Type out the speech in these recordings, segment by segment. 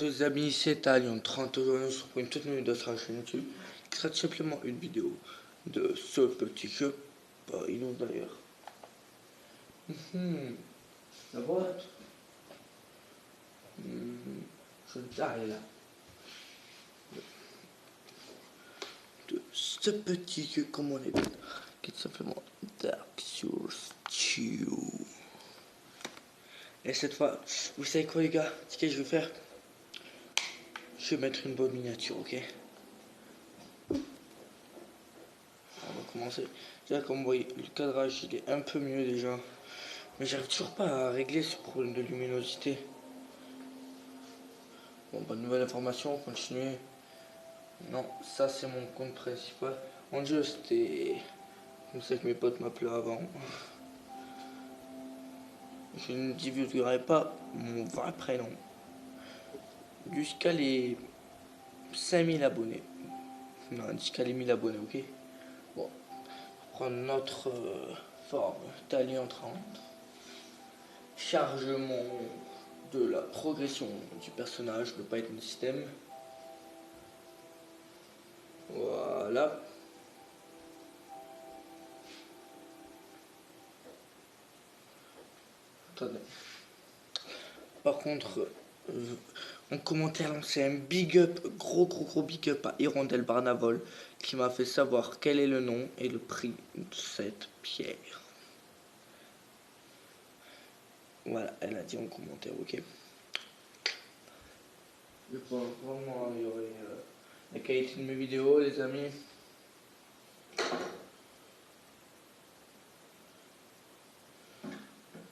tous les amis, c'est Alion 30 aujourd'hui sur une toute nouvelle vidéo sur la chaîne YouTube qui sera tout simplement une vidéo de ce petit jeu, pas inouï d'ailleurs. La boîte, je taille là, de ce petit jeu comme on est qui est tout simplement Dark Souls 2. Et cette fois, vous savez quoi les gars, ce que je vais faire, je vais mettre une bonne miniature, ok? On va commencer. Déjà, comme vous voyez, le cadrage il est un peu mieux déjà. Mais j'arrive toujours pas à régler ce problème de luminosité. Bon, bonne nouvelle information, continuez. Non, ça c'est mon compte principal. Mon dieu, c'était comme ça que mes potes m'appelaient avant. Je ne divulguerai pas mon vrai prénom. Jusqu'à les 5000 abonnés. Non, jusqu'à les 1000 abonnés, ok? Bon, on prend notre forme Talion 30. Chargement de la progression du personnage, le Python système. Voilà. Attendez. Par contre, en commentaire, lancez un big up, gros big up à Hirondelle Barnavol qui m'a fait savoir quel est le nom et le prix de cette pierre. Voilà, elle a dit en commentaire, ok. Je pense vraiment améliorer la qualité de mes vidéos, les amis.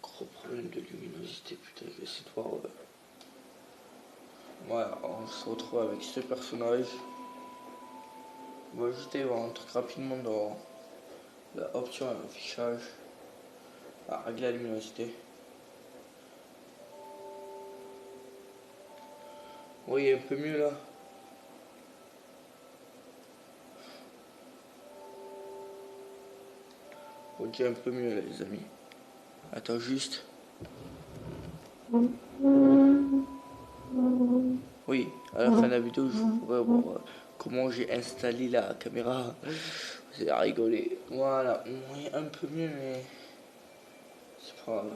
Gros problème de luminosité, putain, je vais essayer de voir. Voilà, on se retrouve avec ce personnage. On va ajouter un truc rapidement dans la option affichage à régler la luminosité. Vous voyez un peu mieux là. Ok, un peu mieux là les amis. Attends juste. Oui, à la fin de la vidéo je vous pourrai voir comment j'ai installé la caméra. Vous allez rigoler. Voilà, on voit un peu mieux mais c'est pas grave.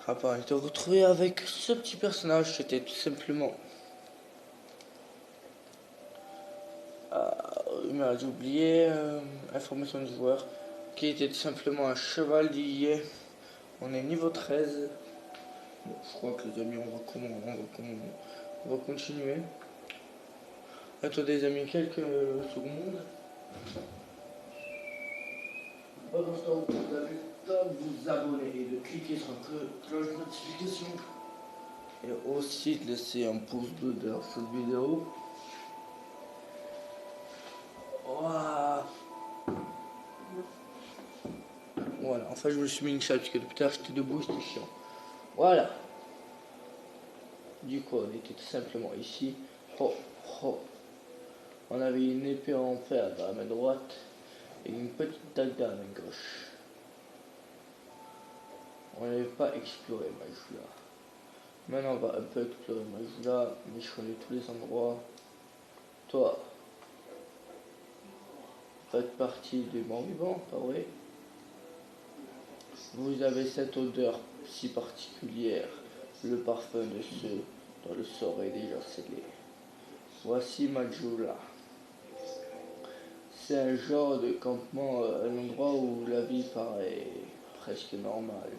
Après, on était retrouvé avec ce petit personnage qui était tout simplement... j'ai oublié information du joueur, qui était tout simplement un chevalier. On est niveau 13. Bon, je crois que les amis, on va continuer. Attendez les amis, quelques secondes. Pendant ce temps, vous avez le temps de vous abonner et de cliquer sur la cloche de notification. Et aussi de laisser un pouce bleu dans cette vidéo. Voilà, enfin je me suis mis une chape parce que depuis tard j'étais debout, c'était chiant. Voilà. Du coup, on était tout simplement ici. On avait une épée en fer dans la main droite et une petite dague dans la main gauche. On n'avait pas exploré Majula. Maintenant on va un peu explorer Majula, mais je connais tous les endroits. Toi, faites partie des morts vivants, pas vrai? Vous avez cette odeur si particulière, le parfum de ceux dont le sort est déjà scellé. Voici Majula. C'est un genre de campement, un endroit où la vie paraît presque normale.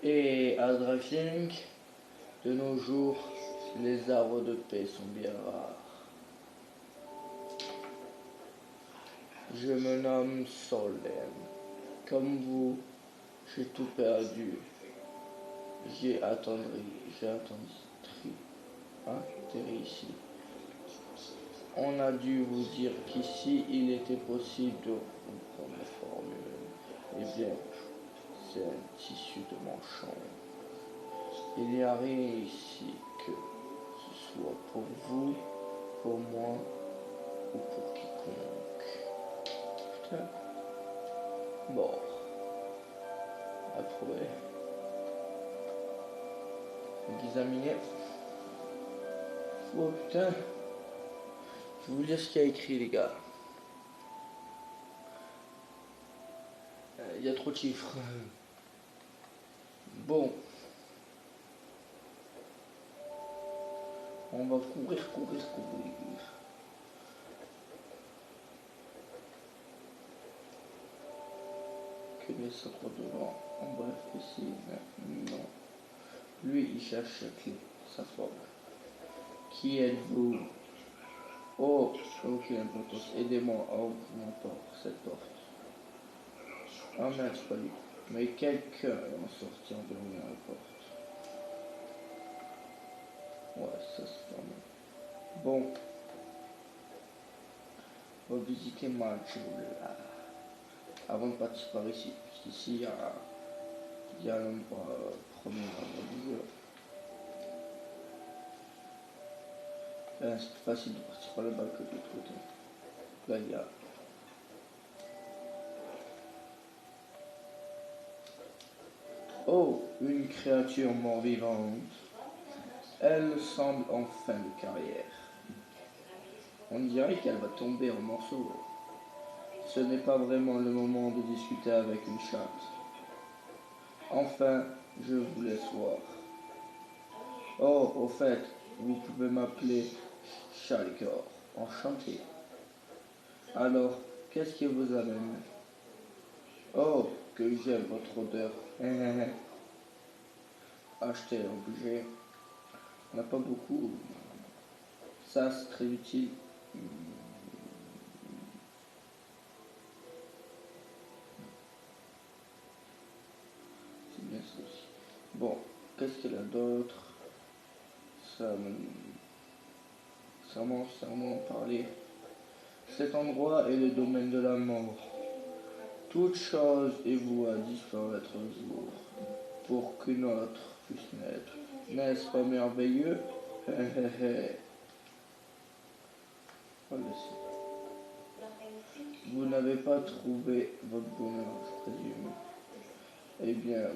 Et à Drifting, de nos jours, les arbres de paix sont bien rares. Je me nomme Solem. Comme vous, j'ai tout perdu. J'ai atterri ici. On a dû vous dire qu'ici, il était possible de comprendre la formule. Eh bien, c'est un tissu de manchon. Il n'y a rien ici que ce soit pour vous, pour moi ou pour quiconque. Putain. Bon. Approuvé. examiner. Oh putain. Je vais vous dire ce qu'il y a écrit, les gars. Il y a trop de chiffres. Bon. On va courir. Que laisse trop devant. En bref, ici, non. Lui, il cherche la clé, sa forme. Qui êtes-vous? Oh, ok, importance. Aidez-moi à ouvrir cette porte. Ah merde, c'est pas lui. Mais quelqu'un est en sorti en verrouillant la porte. Ouais, ça c'est pas mal. Bon. On va visiter Majula. Avant de partir par ici. Puisqu'ici, il y a l'endroit premier endroit du jeu. C'est plus facile de partir par là-bas que de l'autre côté. Là, il y a... Oh, une créature mort-vivante. Elle semble en fin de carrière. On dirait qu'elle va tomber en morceaux. Ce n'est pas vraiment le moment de discuter avec une chatte. Enfin, je vous laisse voir. Oh, au fait, vous pouvez m'appeler Chalicor. Enchanté. Alors, qu'est-ce qui vous amène? Oh, que j'aime votre odeur. Acheter obligé. On n'a pas beaucoup. Ça, c'est très utile. C'est bien ça aussi. Bon, qu'est-ce qu'il y a d'autre? Serment parler. Cet endroit est le domaine de la mort. Toute chose est vouée à disparaître un jour, pour qu'une autre puisse naître. N'est-ce pas merveilleux? Vous n'avez pas trouvé votre bonheur, je présume. Eh bien,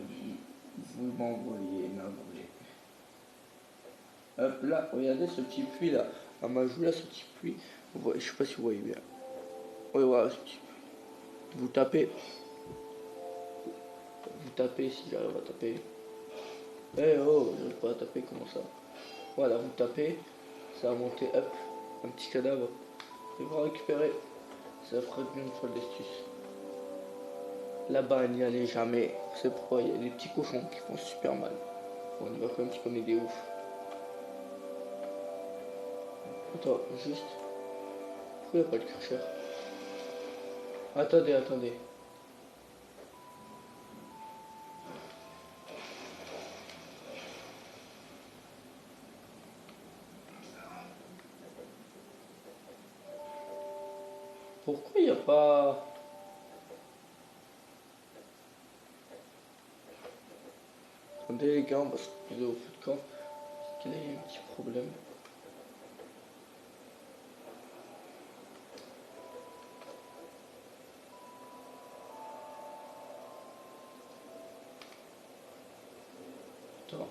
vous m'envoyez navré. Hop là, regardez ce petit puits là. À Majula, ce petit puits. Je sais pas si vous voyez bien. Oui, voilà ce petit puits. Vous tapez si j'arrive à taper. Eh oh, j'arrive pas à taper, comment ça? Voilà, vous tapez, ça va monter, hop, un petit cadavre. Et vous récupérez. Ça fera une fois d'astuce. Là-bas, il n'y allait jamais. C'est pourquoi il y a des petits cochons qui font super mal. Bon, on y va quand même parce qu'on est des ouf. Attends, juste. Pourquoi il n'y a pas de curseur? Attendez. Pourquoi il n'y a pas... Attendez les gars, on va se poser au feu de camp. Parce qu'il y a un petit problème. Attends.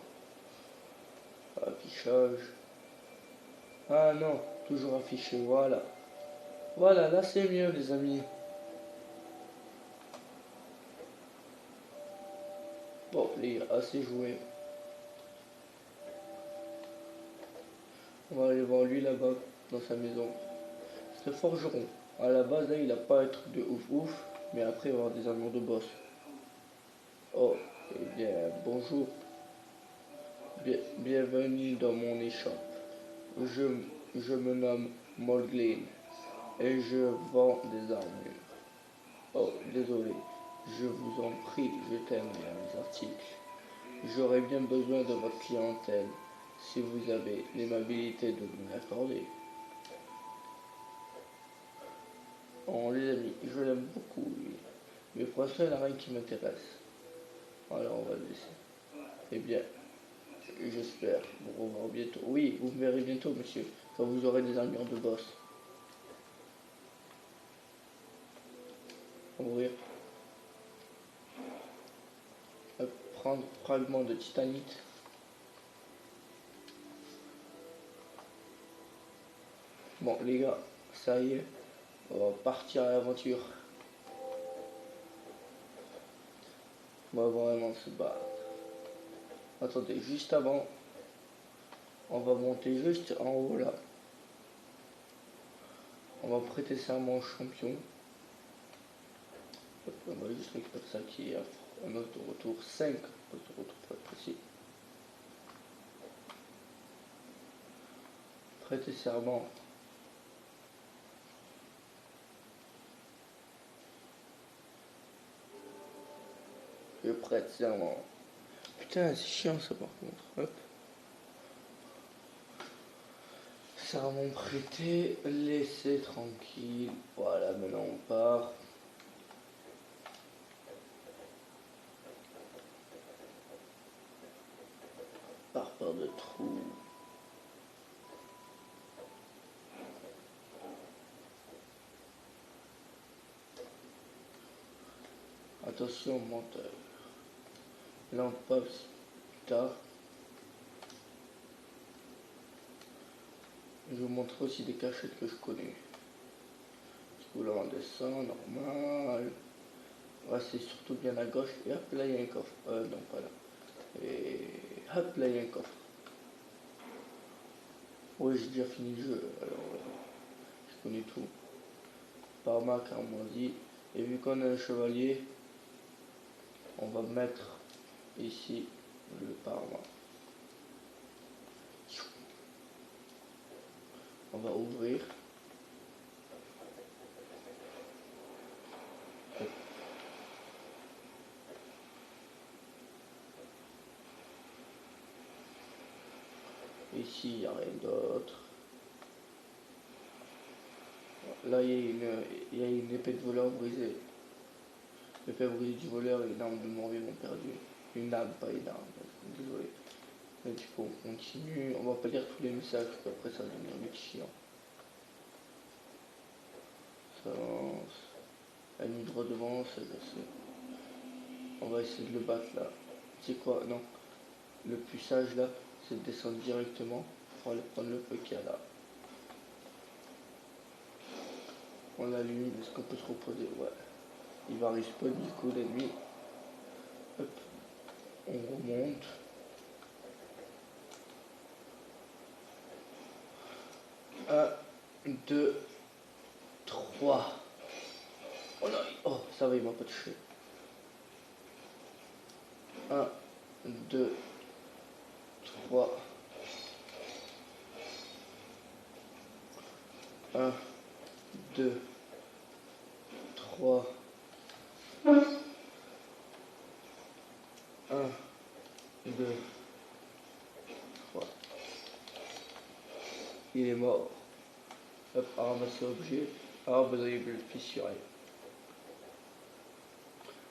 Affichage. Ah non, toujours affiché, voilà. Voilà, là c'est mieux les amis. Bon, les gars, assez joué. On va aller voir lui là-bas, dans sa maison. C'est le forgeron. À la base, là, il a pas un truc de ouf, mais après, il va avoir des armures de boss. Oh, eh bien, bonjour. Bienvenue dans mon échoppe. Je me nomme Molglin et je vends des armures. Oh, désolé. Je vous en prie, jetez mes articles. J'aurais bien besoin de votre clientèle, si vous avez l'aimabilité de me l'accorder. Oh les amis, je l'aime beaucoup lui. Mais pour l'instant, il n'y a rien qui m'intéresse. Alors on va le laisser. Eh bien, j'espère vous revoir bientôt. Oui, vous me verrez bientôt, monsieur, quand vous aurez des armures de boss. Ouvrir. Prendre fragment de titanite. Bon les gars, ça y est, on va partir à l'aventure. On va vraiment se battre. Attendez, juste avant, on va monter juste en haut là. On va prêter serment au champion. On va juste récupérer ça qui est un autre retour 5. Autre retour pour être précis. Prêter serment. Je prête serment. Putain, c'est chiant ça par contre. Hop. Serment prêté, laissez tranquille. Voilà, maintenant on part. Par peur de trou. Attention menteur. Là on passe plus tard. Je vous montre aussi des cachettes que je connais. Du coup là on descend, normal. Ouais, c'est surtout bien à gauche. Et hop là il y a un coffre. Non pas là. Et hop là il y a un coffre. Oui j'ai déjà fini le jeu. Alors je connais tout. Parma, Carmoisi. Et vu qu'on a un chevalier, on va mettre ici le Parma. On va ouvrir. Ici, il n'y a rien d'autre. Là, il y a une épée de voleur brisée. L'épée brisée du voleur et une arme de mort vivant perdue. Une âme, pas une arme. Désolé. Et du coup, on continue. On va pas lire tous les messages, parce qu'après, ça va devenir vite chiant. Ça avance. La nuit droit devant, ça je sais. On va essayer de le battre là. C'est quoi? Non. Le plus sage là, c'est de descendre directement pour aller prendre le feu qu'il y a là. On l'allume, est-ce qu'on peut se reposer? Ouais. Il va respawn du coup l'ennemi. Hop. On remonte. Un, deux, trois. Oh non, oh ça va, il m'a pas touché. Un, deux, trois. Un, deux, trois. Un, deux, trois. Il est mort. Hop, à ramasser objet. Ah, vous avez vu le fissuré.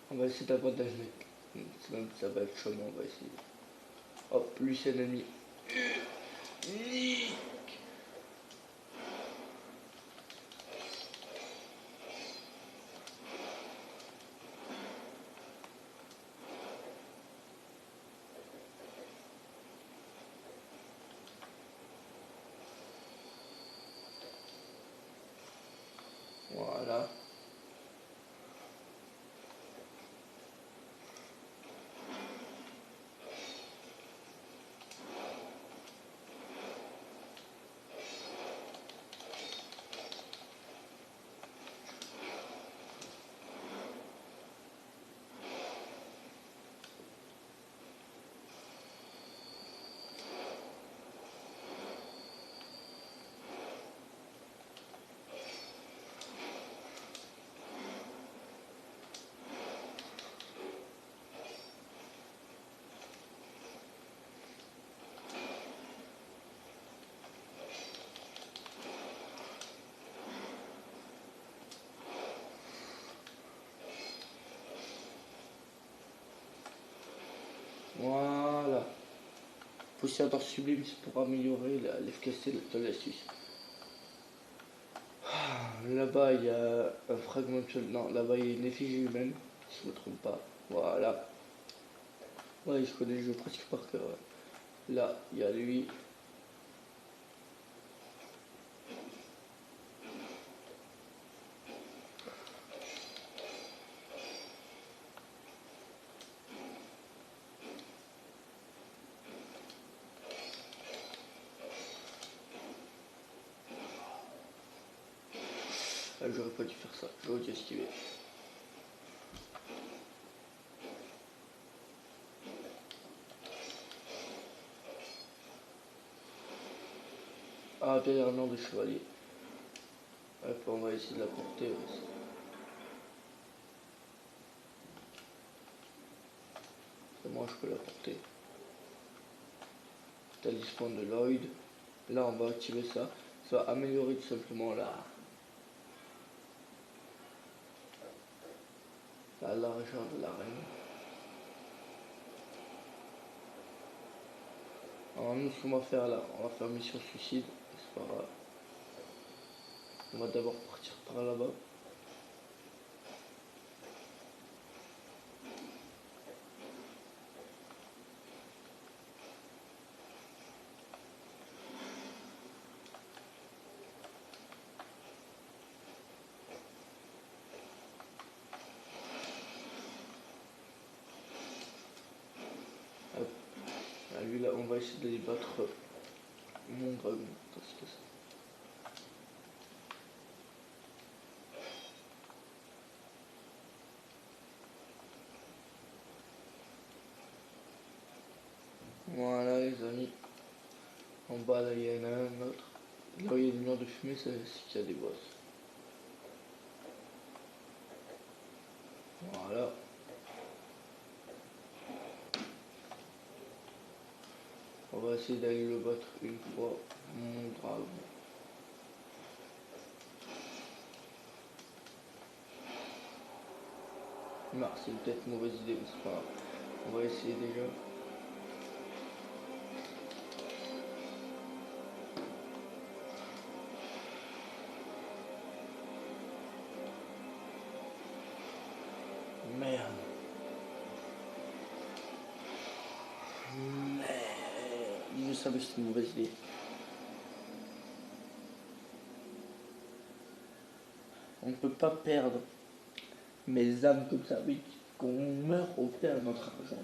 On va essayer d'abandonner. Ça va être chaud, mais on va essayer. Hop, lui c'est l'ennemi. Voilà. Voilà. Poussière d'or sublime, c'est pour améliorer l'efficacité de l'astuce. Là-bas, il y a un fragment de... Non, là-bas, il y a une effigie humaine, si je ne me trompe pas. Voilà. Ouais, je connais le jeu presque par cœur. Ouais. Là, il y a lui. j'aurais pas dû faire ça, j'aurais dû esquiver. Ah, derrière nom de chevalier. Hop, on va essayer de la porter aussi. C'est moi, je peux la porter. Talisman de Lloyd. Là, on va activer ça. Ça va améliorer tout simplement la largeur de l'arène. Alors nous, ce qu'on va faire là, on va faire mission suicide. C'est pas grave. On va d'abord partir par là-bas. Hop. Là, lui là, on va essayer d'aller battre mon dragon. Attends, c'est ça. Voilà les amis. En bas là il y en a un autre. Là où il y a des murs de fumée, c'est qu'il y a des boss. Voilà. On va essayer d'aller le battre une fois. Mon dragon. Non, c'est peut-être une mauvaise idée, mais c'est pas grave. On va essayer déjà. Merde. Merde. Je savais que c'était une mauvaise idée. On ne peut pas perdre mes âmes comme ça, mais qu'on meurt au père de notre argent.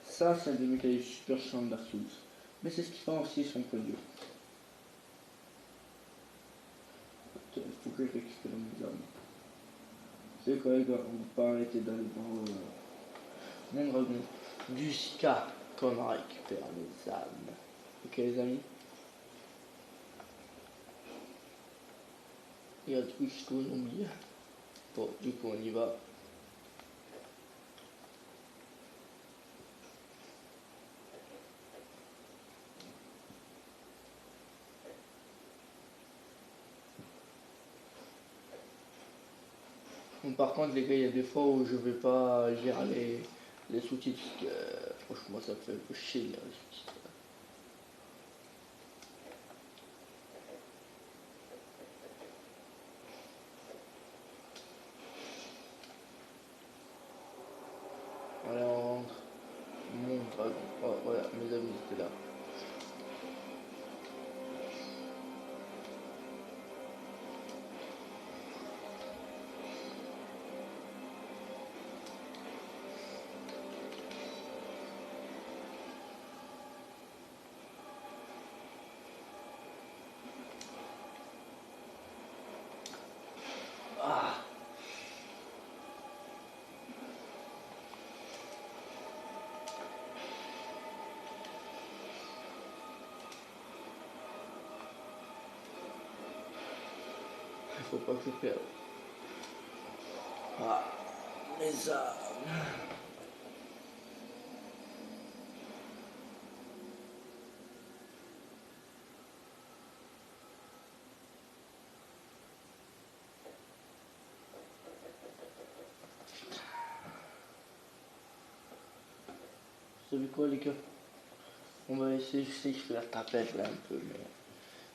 Ça, c'est des mécanismes super chiants de Dark Souls. Mais c'est ce qui fait aussi son point de vue. Il faut que je récupère mes âmes. C'est quoi les gars, on ne peut pas arrêter d'aller voir mon dragon jusqu'à qu'on récupère les âmes. Ok les amis. Il y a tout jusqu'au zombie. Bon, du coup on y va. Bon, par contre les gars, il y a des fois où je vais pas lire les sous-titres. Franchement ça me fait un peu chier lire les sous-titres. Allez on rentre. Mon dragon. Oh voilà, mes amis étaient là. Ah, il faut pas que je perde. Ah, mes âmes. Vous savez quoi les gars? On va essayer, je sais que je fais la tapette là un peu, mais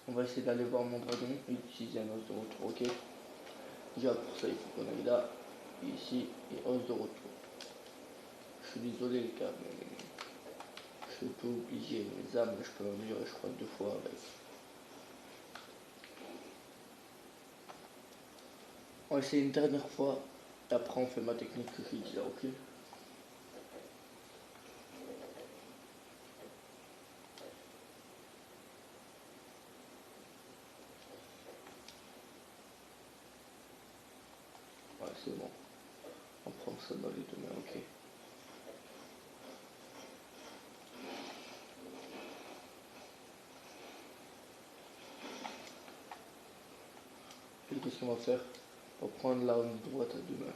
on va essayer d'aller voir mon dragon et d'utiliser un os de retour, ok? Déjà pour ça il faut qu'on aille là, ici, et os de retour. Je suis désolé les gars, mais je suis un peu obligé, mes âmes je peux m'améliorer je crois 2 fois avec. On va essayer une dernière fois, et après on fait ma technique que je dis là, ok? Ouais, c'est bon. On prend ça dans les deux mains, ok. Et qu'est-ce qu'on va faire? On va prendre l'arme droite à deux mains.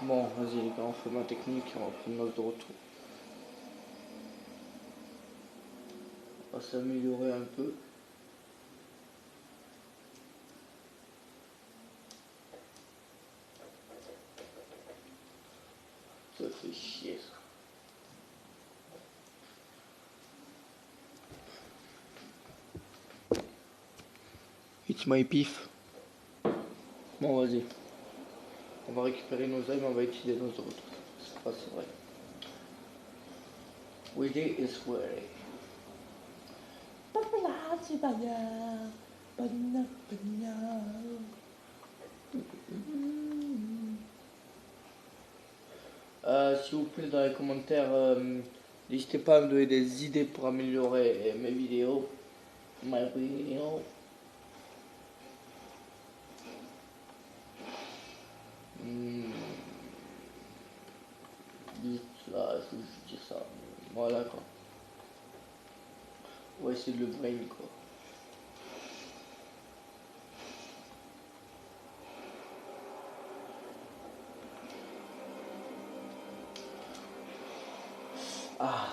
Bon, vas-y les gars, on fait ma technique et on va prendre notre de retour. On va s'améliorer un peu. Ça fait chier ça. It's my pif. Bon, vas-y. On va récupérer nos âmes, on va utiliser nos autres. C'est pas c'est vrai. Willy is ready. S'il vous plaît, dans les commentaires, n'hésitez pas à me donner des idées pour améliorer mes vidéos. My video. Là, il faut que je dise ça. Voilà quoi. On va essayer de le brain quoi. Ah.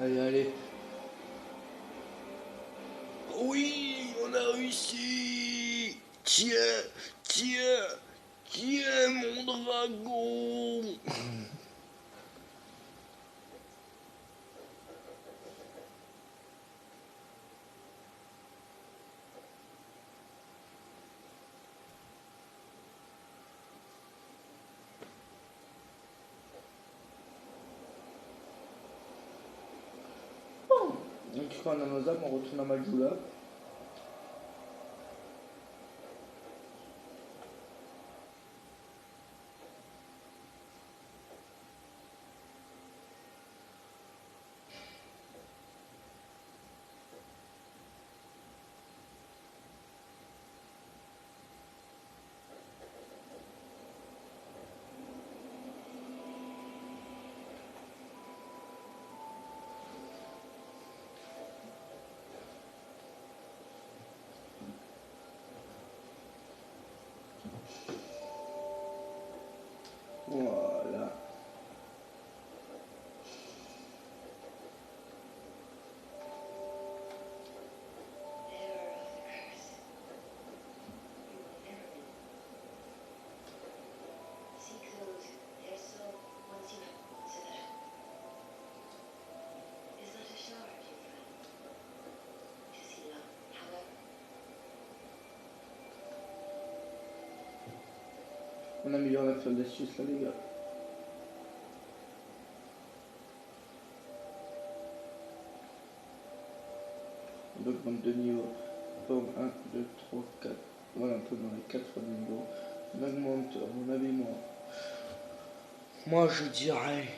Allez, allez. Oui, on a réussi. Tiens, tiens, tiens mon dragon. Donc quand on a nos âmes, on retourne à Majula. Voilà. On améliore la feuille d'astuce là les gars. On augmente de niveau. Pomme 1, 2, 3, 4. Voilà, un peu dans les 4 niveaux. On augmente, à mon avis, moi je dirais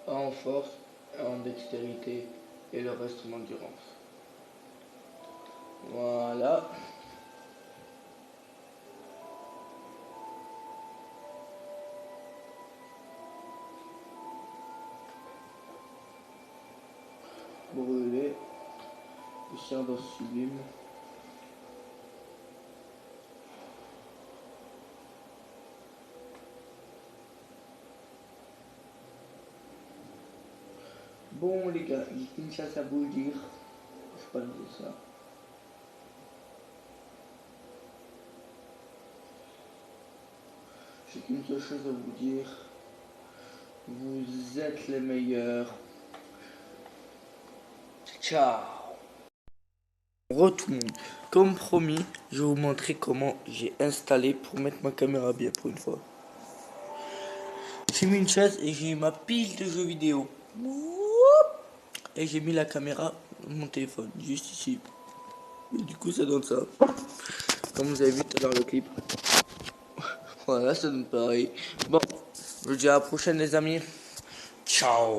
en force, en dextérité et le reste en endurance. Voilà. Brûler. Poussière d'os sublime. Bon les gars, j'ai une chose à vous dire. Je peux pas dire ça. J'ai qu'une seule chose à vous dire. Vous êtes les meilleurs. Ciao. Retour. Comme promis, je vais vous montrer comment j'ai installé pour mettre ma caméra bien pour une fois. J'ai mis une chaise et j'ai mis ma pile de jeux vidéo. Et j'ai mis la caméra de mon téléphone, juste ici. Et du coup, ça donne ça. Comme vous avez vu tout à l'heure le clip. Voilà, ça donne pareil. Bon, je vous dis à la prochaine les amis. Ciao.